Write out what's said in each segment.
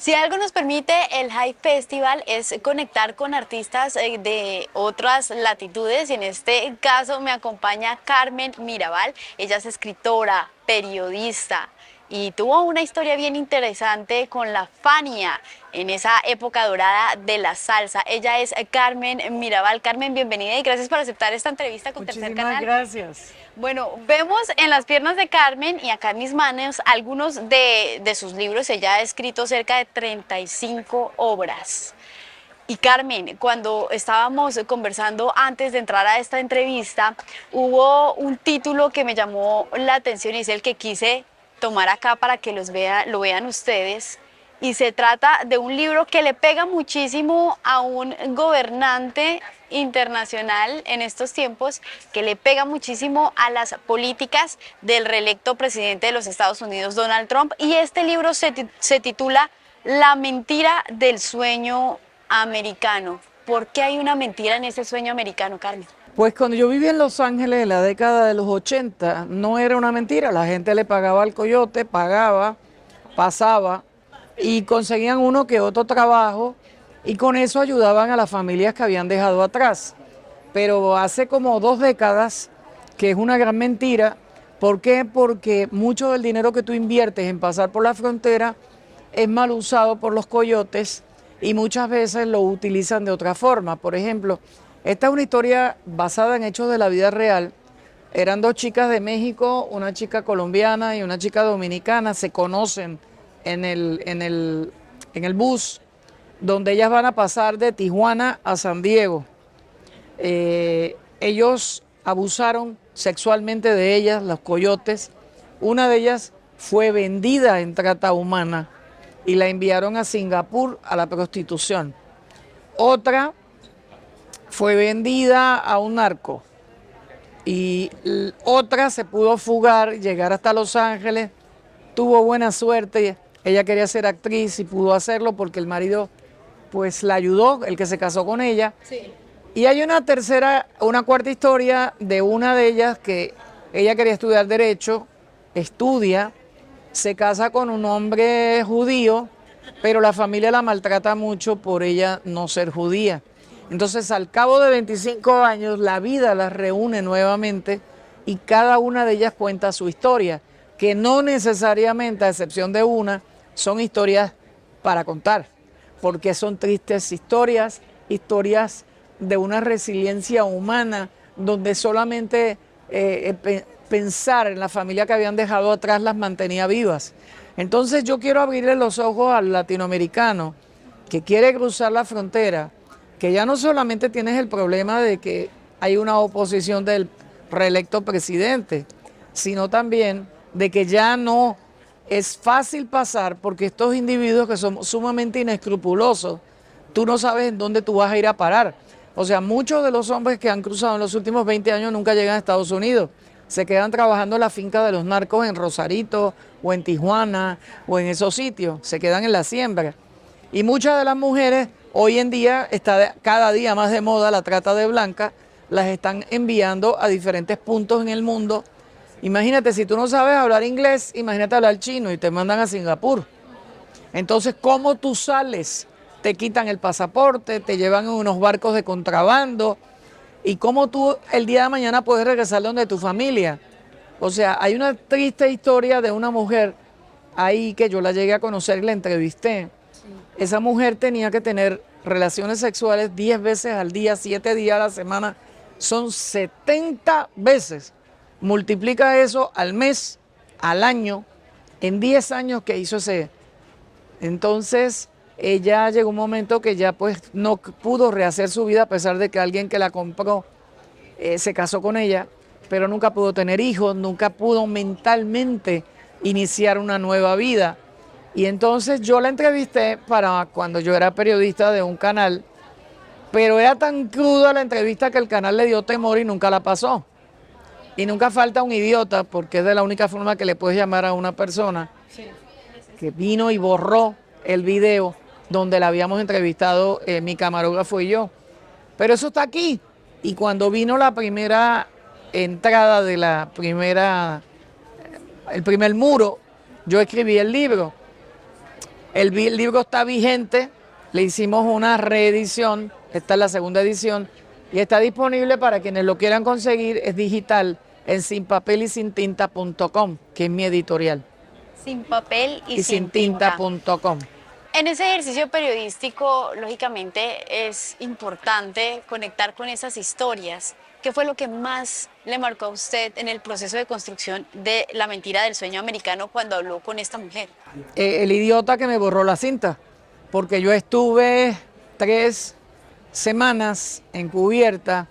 Si algo nos permite el Hype Festival es conectar con artistas de otras latitudes y en este caso me acompaña Carmen Mirabal. Ella es escritora, periodista y tuvo una historia bien interesante con la Fania en esa época dorada de la salsa. Ella es Carmen Mirabal. Carmen, bienvenida y gracias por aceptar esta entrevista con Tercer Muchísimas Canal. gracias. Bueno, vemos en las piernas de Carmen y acá en mis manos algunos de sus libros. Ella ha escrito cerca de 35 obras. Y Carmen, cuando estábamos conversando antes de entrar a esta entrevista, hubo un título que me llamó la atención y es el que quise tomar acá para que lo vean ustedes. Y se trata de un libro que le pega muchísimo a un gobernante internacional en estos tiempos, que le pega muchísimo a las políticas del reelecto presidente de los Estados Unidos, Donald Trump. Y este libro se titula La mentira del sueño americano. ¿Por qué hay una mentira en ese sueño americano, Carmen? Pues cuando yo vivía en Los Ángeles en la década de los 80, no era una mentira. La gente le pagaba al coyote, pagaba, pasaba y conseguían uno que otro trabajo y con eso ayudaban a las familias que habían dejado atrás. Pero hace como 2 décadas, que es una gran mentira. ¿Por qué? Porque mucho del dinero que tú inviertes en pasar por la frontera es mal usado por los coyotes y muchas veces lo utilizan de otra forma. Por ejemplo, esta es una historia basada en hechos de la vida real. Eran 2 chicas de México, una chica colombiana y una chica dominicana, se conocen en el bus donde ellas van a pasar de Tijuana a San Diego. Ellos abusaron sexualmente de ellas, los coyotes. Una de ellas fue vendida en trata humana y la enviaron a Singapur a la prostitución. Otra fue vendida a un narco y otra se pudo fugar, llegar hasta Los Ángeles, tuvo buena suerte, ella quería ser actriz y pudo hacerlo porque el marido pues la ayudó, el que se casó con ella. Sí. Y hay una cuarta historia de una de ellas que ella quería estudiar Derecho, estudia, se casa con un hombre judío, pero la familia la maltrata mucho por ella no ser judía. Entonces, al cabo de 25 años, la vida las reúne nuevamente y cada una de ellas cuenta su historia, que no necesariamente, a excepción de una, son historias para contar, porque son tristes historias, historias de una resiliencia humana, donde solamente pensar en la familia que habían dejado atrás las mantenía vivas. Entonces yo quiero abrirle los ojos al latinoamericano que quiere cruzar la frontera, que ya no solamente tienes el problema de que hay una oposición del reelecto presidente, sino también de que ya no es fácil pasar porque estos individuos que son sumamente inescrupulosos, tú no sabes en dónde tú vas a ir a parar. O sea, muchos de los hombres que han cruzado en los últimos 20 años nunca llegan a Estados Unidos. Se quedan trabajando en la finca de los narcos en Rosarito o en Tijuana o en esos sitios. Se quedan en la siembra. Y muchas de las mujeres, hoy en día está cada día más de moda la trata de blancas, las están enviando a diferentes puntos en el mundo. Imagínate, si tú no sabes hablar inglés, imagínate hablar chino y te mandan a Singapur. Entonces, ¿cómo tú sales? Te quitan el pasaporte, te llevan en unos barcos de contrabando. ¿Y cómo tú el día de mañana puedes regresar donde tu familia? O sea, hay una triste historia de una mujer ahí que yo la llegué a conocer y la entrevisté. Esa mujer tenía que tener relaciones sexuales 10 veces al día, 7 días a la semana. Son 70 veces. Multiplica eso al mes, al año, en 10 años que hizo ese. Entonces, ella llegó un momento que ya pues no pudo rehacer su vida a pesar de que alguien que la compró se casó con ella, pero nunca pudo tener hijos, nunca pudo mentalmente iniciar una nueva vida. Y entonces yo la entrevisté para cuando yo era periodista de un canal, pero era tan cruda la entrevista que el canal le dio temor y nunca la pasó. Y nunca falta un idiota, porque es de la única forma que le puedes llamar a una persona, que vino y borró el video donde la habíamos entrevistado mi camarógrafo y yo. Pero eso está aquí. Y cuando vino la primera entrada de el primer muro, yo escribí el libro. El libro está vigente, le hicimos una reedición, esta es la segunda edición, y está disponible para quienes lo quieran conseguir, es digital, en sinpapelysintinta.com, que es mi editorial. Sin papel y sin sintinta.com. En ese ejercicio periodístico, lógicamente, es importante conectar con esas historias. ¿Qué fue lo que más le marcó a usted en el proceso de construcción de La mentira del sueño americano cuando habló con esta mujer? El idiota que me borró la cinta, porque yo estuve 3 semanas encubierta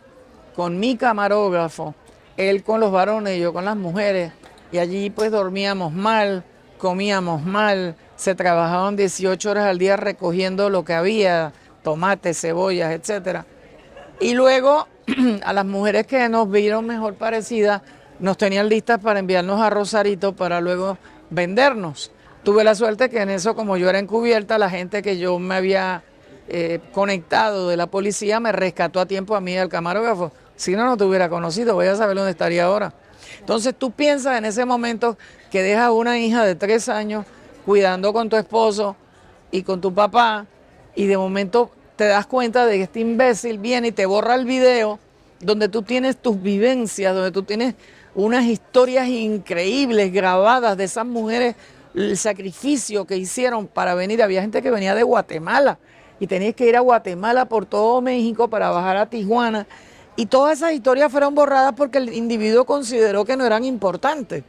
con mi camarógrafo, él con los varones, yo con las mujeres, y allí pues dormíamos mal, comíamos mal, se trabajaban 18 horas al día recogiendo lo que había, tomates, cebollas, etcétera. Y luego a las mujeres que nos vieron mejor parecidas, nos tenían listas para enviarnos a Rosarito para luego vendernos. Tuve la suerte que en eso, como yo era encubierta, la gente que yo me había conectado de la policía me rescató a tiempo a mí al camarógrafo. Si no, no te hubiera conocido, voy a saber dónde estaría ahora. Entonces tú piensas en ese momento que dejas una hija de 3 años cuidando con tu esposo y con tu papá, y de momento te das cuenta de que este imbécil viene y te borra el video donde tú tienes tus vivencias, donde tú tienes unas historias increíbles grabadas de esas mujeres, el sacrificio que hicieron para venir. Había gente que venía de Guatemala y tenías que ir a Guatemala por todo México para bajar a Tijuana, y todas esas historias fueron borradas porque el individuo consideró que no eran importantes.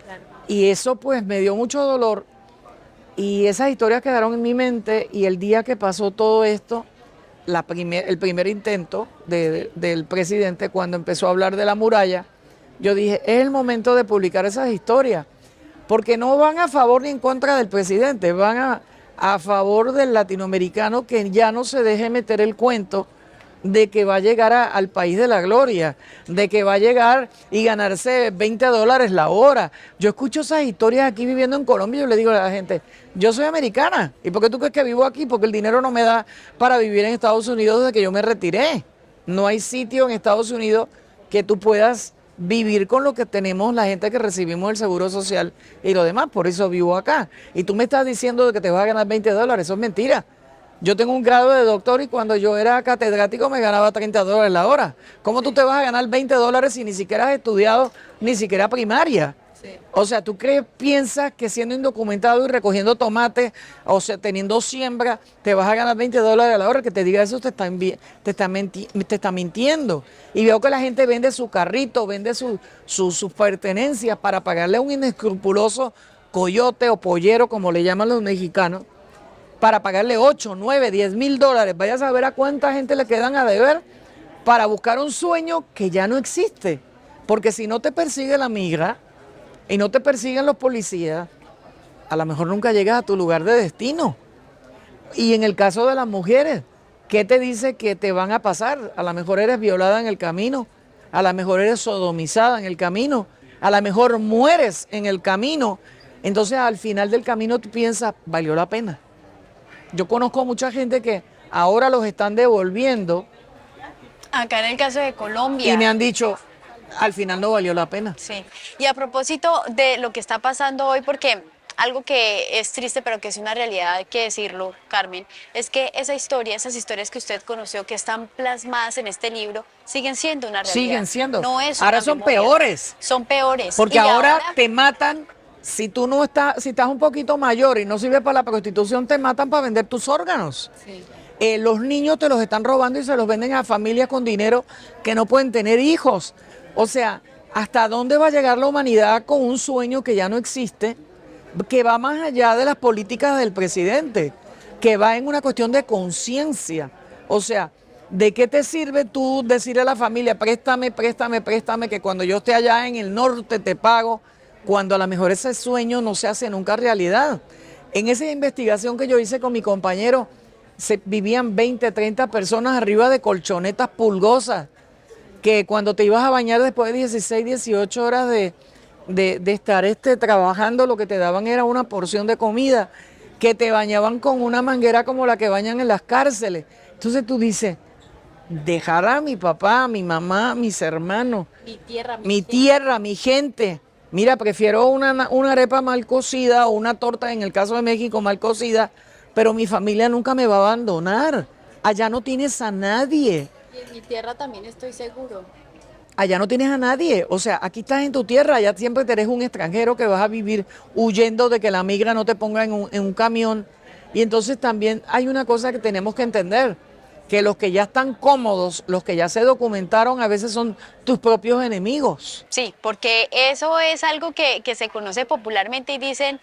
Claro. Y eso pues me dio mucho dolor. Y esas historias quedaron en mi mente, y el día que pasó todo esto, el primer intento del presidente, cuando empezó a hablar de la muralla, yo dije, es el momento de publicar esas historias, porque no van a favor ni en contra del presidente, van a favor del latinoamericano que ya no se deje meter el cuento de que va a llegar al país de la gloria, de que va a llegar y ganarse $20 la hora. Yo escucho esas historias aquí viviendo en Colombia y yo le digo a la gente, yo soy americana, ¿y por qué tú crees que vivo aquí? Porque el dinero no me da para vivir en Estados Unidos desde que yo me retiré. No hay sitio en Estados Unidos que tú puedas vivir con lo que tenemos la gente que recibimos el seguro social y lo demás, por eso vivo acá. Y tú me estás diciendo que te vas a ganar $20, eso es mentira. Yo tengo un grado de doctor y cuando yo era catedrático me ganaba $30 la hora. ¿Cómo tú te vas a ganar $20 si ni siquiera has estudiado ni siquiera primaria? Sí. O sea, ¿tú piensas que siendo indocumentado y recogiendo tomates, o sea, teniendo siembra, te vas a ganar $20 a la hora? Que te diga eso te está mintiendo. Y veo que la gente vende su carrito, vende sus pertenencias para pagarle a un inescrupuloso coyote o pollero, como le llaman los mexicanos, para pagarle 8, 9, 10 mil dólares. Vaya a saber a cuánta gente le quedan a deber para buscar un sueño que ya no existe. Porque si no te persigue la migra y no te persiguen los policías, a lo mejor nunca llegas a tu lugar de destino. Y en el caso de las mujeres, ¿qué te dice que te van a pasar? A lo mejor eres violada en el camino, a lo mejor eres sodomizada en el camino, a lo mejor mueres en el camino. Entonces al final del camino tú piensas, ¿valió la pena? Yo conozco mucha gente que ahora los están devolviendo. Acá en el caso de Colombia. Y me han dicho, al final no valió la pena. Sí. Y a propósito de lo que está pasando hoy, porque algo que es triste, pero que es una realidad, hay que decirlo, Carmen, es que esas historias que usted conoció, que están plasmadas en este libro, siguen siendo una realidad. Siguen siendo. No es ahora son memoria. Peores. Son peores. Porque ahora te matan. Si tú no estás, si estás un poquito mayor y no sirves para la prostitución, te matan para vender tus órganos. Sí. Los niños te los están robando y se los venden a familias con dinero que no pueden tener hijos. O sea, ¿hasta dónde va a llegar la humanidad con un sueño que ya no existe, que va más allá de las políticas del presidente, que va en una cuestión de conciencia? O sea, ¿de qué te sirve tú decirle a la familia, préstame, que cuando yo esté allá en el norte te pago, cuando a lo mejor ese sueño no se hace nunca realidad? En esa investigación que yo hice con mi compañero, vivían 20, 30 personas arriba de colchonetas pulgosas, que cuando te ibas a bañar después de 16, 18 horas de estar trabajando, lo que te daban era una porción de comida, que te bañaban con una manguera como la que bañan en las cárceles. Entonces tú dices, dejar a mi papá, a mi mamá, a mis hermanos, mi tierra, mi gente, Mira, prefiero una arepa mal cocida o una torta, en el caso de México, mal cocida, pero mi familia nunca me va a abandonar. Allá no tienes a nadie. Y en mi tierra también estoy seguro. Allá no tienes a nadie. O sea, aquí estás en tu tierra, allá siempre eres un extranjero que vas a vivir huyendo de que la migra no te ponga en un camión. Y entonces también hay una cosa que tenemos que entender, que los que ya están cómodos, los que ya se documentaron, a veces son tus propios enemigos. Sí, porque eso es algo que se conoce popularmente y dicen,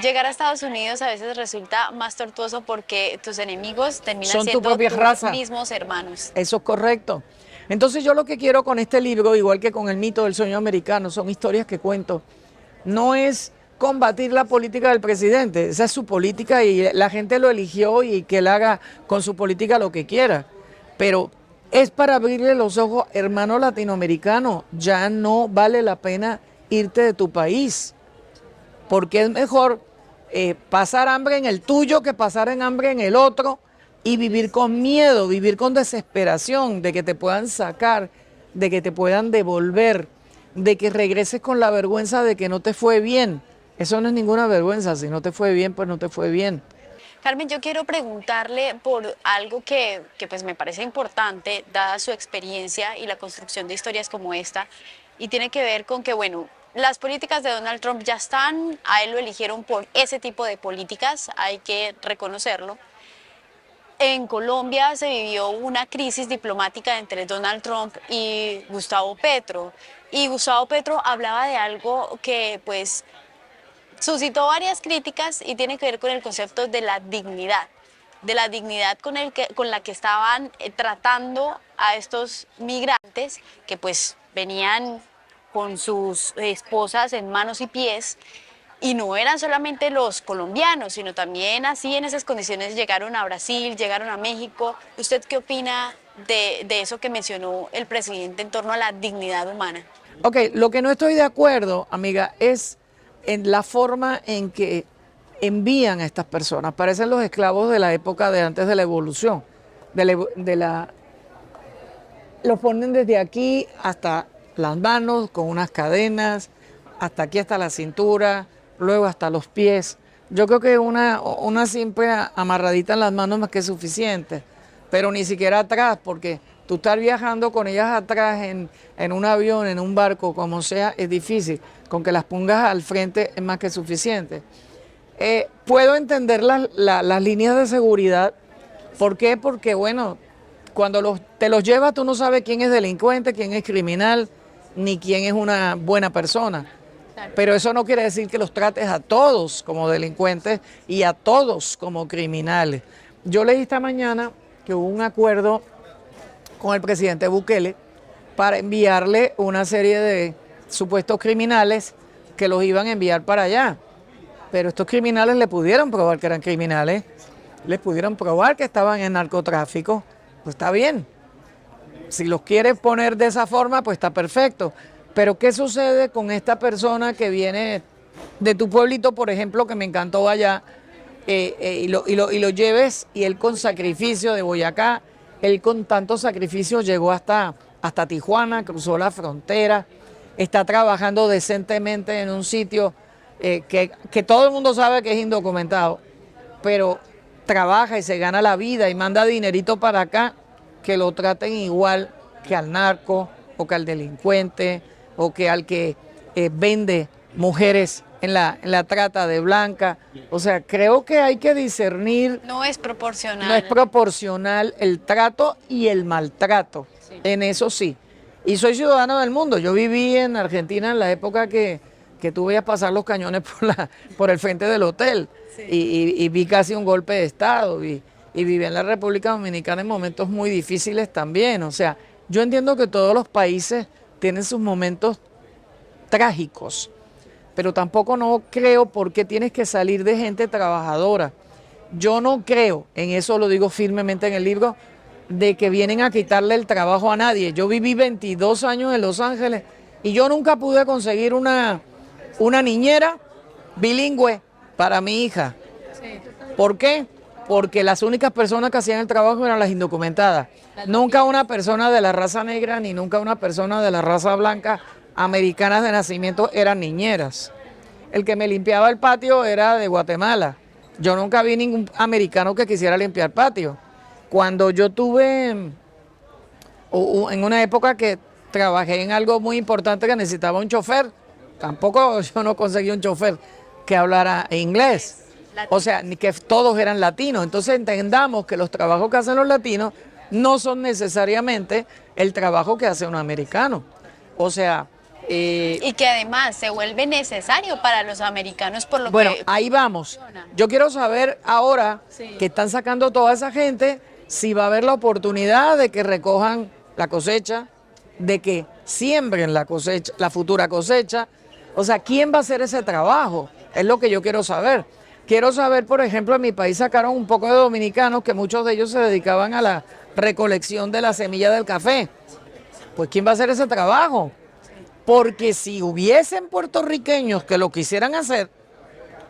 llegar a Estados Unidos a veces resulta más tortuoso porque tus enemigos terminan Son tu siendo propia tus raza. mismos hermanos. Eso es correcto. Entonces yo lo que quiero con este libro, igual que con el mito del sueño americano, son historias que cuento. No es combatir la política del presidente, esa es su política y la gente lo eligió y que él haga con su política lo que quiera. Pero es para abrirle los ojos, hermano latinoamericano, ya no vale la pena irte de tu país, porque es mejor pasar hambre en el tuyo que pasar en hambre en el otro y vivir con miedo, vivir con desesperación de que te puedan sacar, de que te puedan devolver, de que regreses con la vergüenza de que no te fue bien. Eso no es ninguna vergüenza, si no te fue bien, pues no te fue bien. Carmen, yo quiero preguntarle por algo que pues me parece importante, dada su experiencia y la construcción de historias como esta, y tiene que ver con que, bueno, las políticas de Donald Trump ya están, a él lo eligieron por ese tipo de políticas, hay que reconocerlo. En Colombia se vivió una crisis diplomática entre Donald Trump y Gustavo Petro, y Gustavo Petro hablaba de algo que pues suscitó varias críticas y tiene que ver con el concepto de la dignidad con la que estaban tratando a estos migrantes que pues venían con sus esposas en manos y pies, y no eran solamente los colombianos, sino también así en esas condiciones llegaron a Brasil, llegaron a México. ¿Usted qué opina de eso que mencionó el presidente en torno a la dignidad humana? Ok, lo que no estoy de acuerdo, amiga, es en la forma en que envían a estas personas. Parecen los esclavos de la época de antes de la evolución. Los ponen desde aquí hasta las manos con unas cadenas, hasta aquí hasta la cintura, luego hasta los pies. Yo creo que una simple amarradita en las manos es más que suficiente, pero ni siquiera atrás, porque tú estar viajando con ellas atrás en un avión, en un barco, como sea, es difícil. Con que las pongas al frente es más que suficiente. Puedo entender las líneas de seguridad. ¿Por qué? Porque, bueno, cuando te los llevas tú no sabes quién es delincuente, quién es criminal, ni quién es una buena persona. Claro. Pero eso no quiere decir que los trates a todos como delincuentes y a todos como criminales. Yo leí esta mañana que hubo un acuerdo con el presidente Bukele para enviarle una serie de supuestos criminales que los iban a enviar para allá. Pero estos criminales le pudieron probar que eran criminales, les pudieron probar que estaban en narcotráfico, pues está bien. Si los quieres poner de esa forma, pues está perfecto. Pero ¿qué sucede con esta persona que viene de tu pueblito, por ejemplo, que me encantó allá, y lo lleves, y él con sacrificio de Boyacá, él con tanto sacrificio llegó hasta Tijuana, cruzó la frontera, está trabajando decentemente en un sitio que todo el mundo sabe que es indocumentado, pero trabaja y se gana la vida y manda dinerito para acá, que lo traten igual que al narco o que al delincuente o que al que vende mujeres en la trata de blanca. O sea, creo que hay que discernir. No es proporcional. No es proporcional el trato y el maltrato. Sí. En eso sí. Y soy ciudadano del mundo. Yo viví en Argentina en la época que tú veías pasar los cañones por el frente del hotel. Sí. Y vi casi un golpe de Estado. Y viví en la República Dominicana en momentos muy difíciles también. O sea, yo entiendo que todos los países tienen sus momentos trágicos, pero tampoco no creo por qué tienes que salir de gente trabajadora. Yo no creo, en eso lo digo firmemente en el libro, de que vienen a quitarle el trabajo a nadie. Yo viví 22 años en Los Ángeles y yo nunca pude conseguir una niñera bilingüe para mi hija. ¿Por qué? Porque las únicas personas que hacían el trabajo eran las indocumentadas. Nunca una persona de la raza negra ni nunca una persona de la raza blanca americanas de nacimiento eran niñeras. El que me limpiaba el patio era de Guatemala. Yo nunca vi ningún americano que quisiera limpiar patio. Cuando yo tuve, en una época que trabajé en algo muy importante que necesitaba un chofer, tampoco yo no conseguí un chofer que hablara inglés. O sea, ni que todos eran latinos. Entonces entendamos que los trabajos que hacen los latinos no son necesariamente el trabajo que hace un americano. O sea... y que además se vuelve necesario para los americanos por lo bueno, que... ahí vamos. Yo quiero saber ahora que están sacando toda esa gente, si va a haber la oportunidad de que recojan la cosecha, de que siembren la cosecha, la futura cosecha. O sea, ¿quién va a hacer ese trabajo? Es lo que yo quiero saber. Quiero saber, por ejemplo, en mi país sacaron un poco de dominicanos que muchos de ellos se dedicaban a la recolección de la semilla del café. Pues ¿quién va a hacer ese trabajo? Porque si hubiesen puertorriqueños que lo quisieran hacer,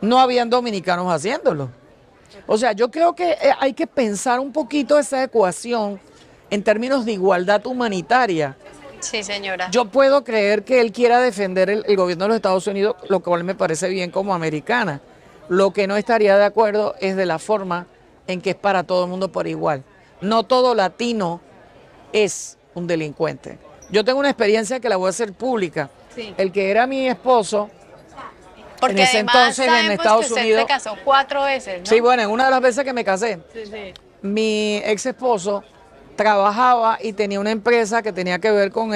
no habían dominicanos haciéndolo. O sea, yo creo que hay que pensar un poquito esa ecuación en términos de igualdad humanitaria. Sí, señora. Yo puedo creer que él quiera defender el gobierno de los Estados Unidos, lo cual me parece bien como americana. Lo que no estaría de acuerdo es de la forma en que es para todo el mundo por igual. No todo latino es un delincuente. Yo tengo una experiencia que la voy a hacer pública. Sí. El que era mi esposo, Porque en ese además entonces en sabemos Estados que usted Unidos... se casó 4 veces, ¿no? Sí, bueno, en una de las veces que me casé, Sí, sí. mi ex esposo trabajaba y tenía una empresa que tenía que ver con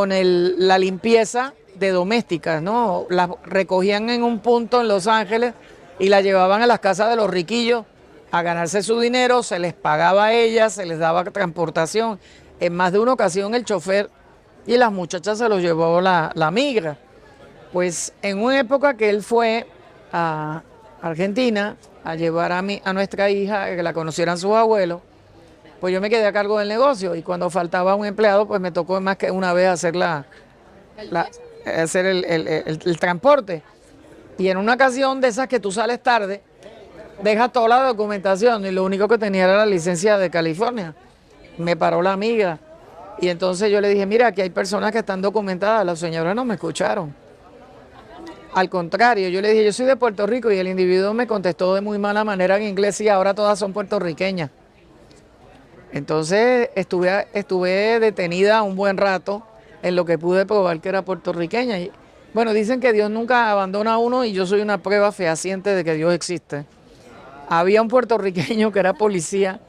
la limpieza de domésticas, ¿no? Las recogían en un punto en Los Ángeles y las llevaban a las casas de los riquillos a ganarse su dinero, se les pagaba a ellas, se les daba transportación. En más de una ocasión el chofer y las muchachas se los llevó la migra. Pues en una época que él fue a Argentina a llevar a nuestra hija, que la conocieran sus abuelos, pues yo me quedé a cargo del negocio y cuando faltaba un empleado, pues me tocó más que una vez hacer el transporte. Y en una ocasión de esas que tú sales tarde, dejas toda la documentación y lo único que tenía era la licencia de California. Me paró la amiga y entonces yo le dije, mira, aquí hay personas que están documentadas. Las señoras no me escucharon. Al contrario, yo le dije, yo soy de Puerto Rico y el individuo me contestó de muy mala manera en inglés y ahora todas son puertorriqueñas. Entonces estuve detenida un buen rato en lo que pude probar que era puertorriqueña. Y, bueno, dicen que Dios nunca abandona a uno y yo soy una prueba fehaciente de que Dios existe. Había un puertorriqueño que era policía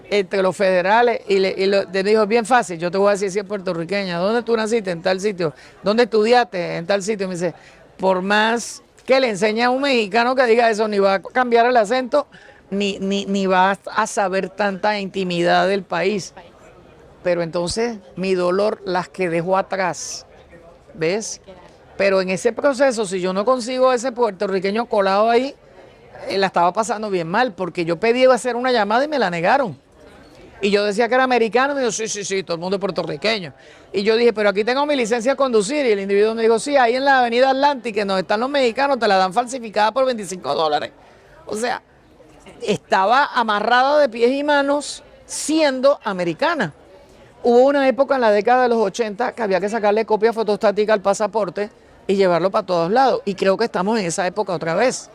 entre los federales y le dijo, es bien fácil, yo te voy a decir si es puertorriqueña. ¿Dónde tú naciste? En tal sitio. ¿Dónde estudiaste? En tal sitio. Me dice, por más que le enseñe a un mexicano que diga eso, ni va a cambiar el acento, ni va a saber tanta intimidad del país. Pero entonces mi dolor las que dejó atrás, ¿ves? Pero en ese proceso, si yo no consigo ese puertorriqueño colado ahí, la estaba pasando bien mal, porque yo pedí hacer una llamada y me la negaron. Y yo decía que era americano, y me dijo, sí, todo el mundo es puertorriqueño. Y yo dije, pero aquí tengo mi licencia de conducir, y el individuo me dijo, sí, ahí en la avenida Atlántica, donde están los mexicanos, te la dan falsificada por $25. O sea, estaba amarrada de pies y manos siendo americana. Hubo una época en la década de los 80 que había que sacarle copia fotostática al pasaporte y llevarlo para todos lados. Y creo que estamos en esa época otra vez.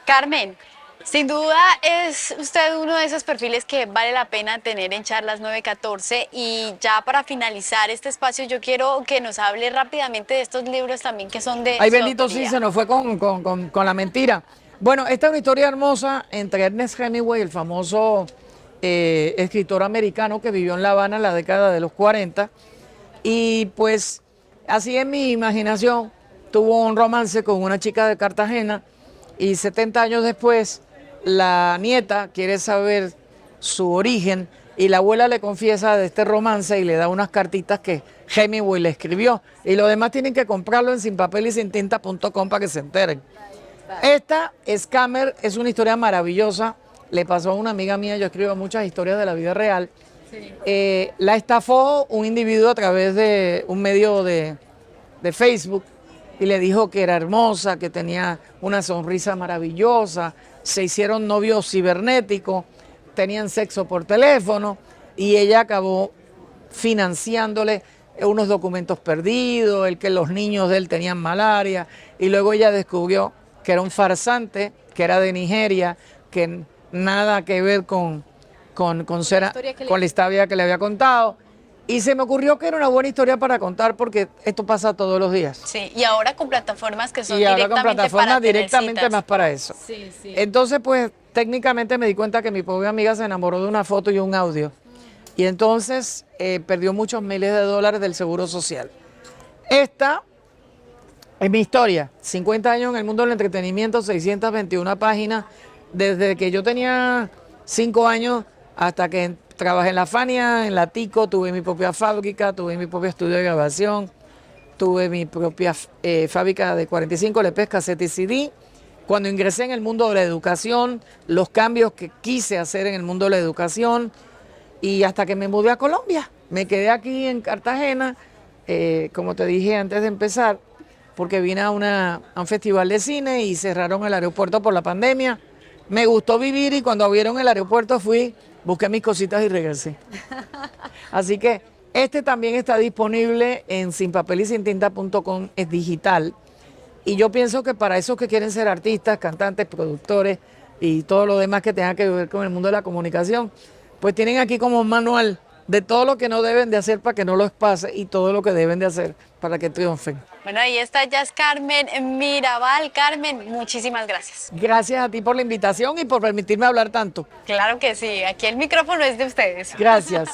Carmen, sin duda es usted uno de esos perfiles que vale la pena tener en Charlas 914. Y ya para finalizar este espacio, yo quiero que nos hable rápidamente de estos libros también que son de Ay, su bendito, sí, autoría. se nos fue con la mentira. Bueno, esta es una historia hermosa entre Ernest Hemingway, el famoso escritor americano que vivió en La Habana en la década de los 40. Y pues así en mi imaginación tuvo un romance con una chica de Cartagena y 70 años después la nieta quiere saber su origen y la abuela le confiesa de este romance y le da unas cartitas que Hemingway le escribió. Y los demás tienen que comprarlo en sinpapelysintinta.com para que se enteren. Esta, Scammer, es una historia maravillosa. Le pasó a una amiga mía, yo escribo muchas historias de la vida real. Sí. La estafó un individuo a través de un medio de Facebook y le dijo que era hermosa, que tenía una sonrisa maravillosa. Se hicieron novios cibernéticos, tenían sexo por teléfono y ella acabó financiándole unos documentos perdidos, el que los niños de él tenían malaria, y luego ella descubrió que era un farsante, que era de Nigeria, que nada que ver con la historia que le había contado. Y se me ocurrió que era una buena historia para contar porque esto pasa todos los días. Sí, y ahora con plataformas que son Y ahora con directamente plataformas para tener directamente citas. más para eso. Sí, sí. Entonces, pues, técnicamente me di cuenta que mi pobre amiga se enamoró de una foto y un audio. Y entonces perdió muchos miles de dólares del Seguro Social. Esta es mi historia. 50 años en el mundo del entretenimiento, 621 páginas. Desde que yo tenía 5 años hasta que trabajé en la Fania, en la Tico, tuve mi propia fábrica, tuve mi propio estudio de grabación, tuve mi propia fábrica de 45 LPs, cassette y CD. Cuando ingresé en el mundo de la educación, los cambios que quise hacer en el mundo de la educación, y hasta que me mudé a Colombia. Me quedé aquí en Cartagena, como te dije antes de empezar, porque vine a un festival de cine y cerraron el aeropuerto por la pandemia. Me gustó vivir y cuando abrieron el aeropuerto busqué mis cositas y regresé. Así que este también está disponible en sinpapelysintinta.com, es digital. Y yo pienso que para esos que quieren ser artistas, cantantes, productores y todo lo demás que tenga que ver con el mundo de la comunicación, pues tienen aquí como un manual de todo lo que no deben de hacer para que no los pase y todo lo que deben de hacer para que triunfen. Bueno, ahí está ya es Carmen Mirabal. Carmen, muchísimas gracias. Gracias a ti por la invitación y por permitirme hablar tanto. Claro que sí, aquí el micrófono es de ustedes. Gracias.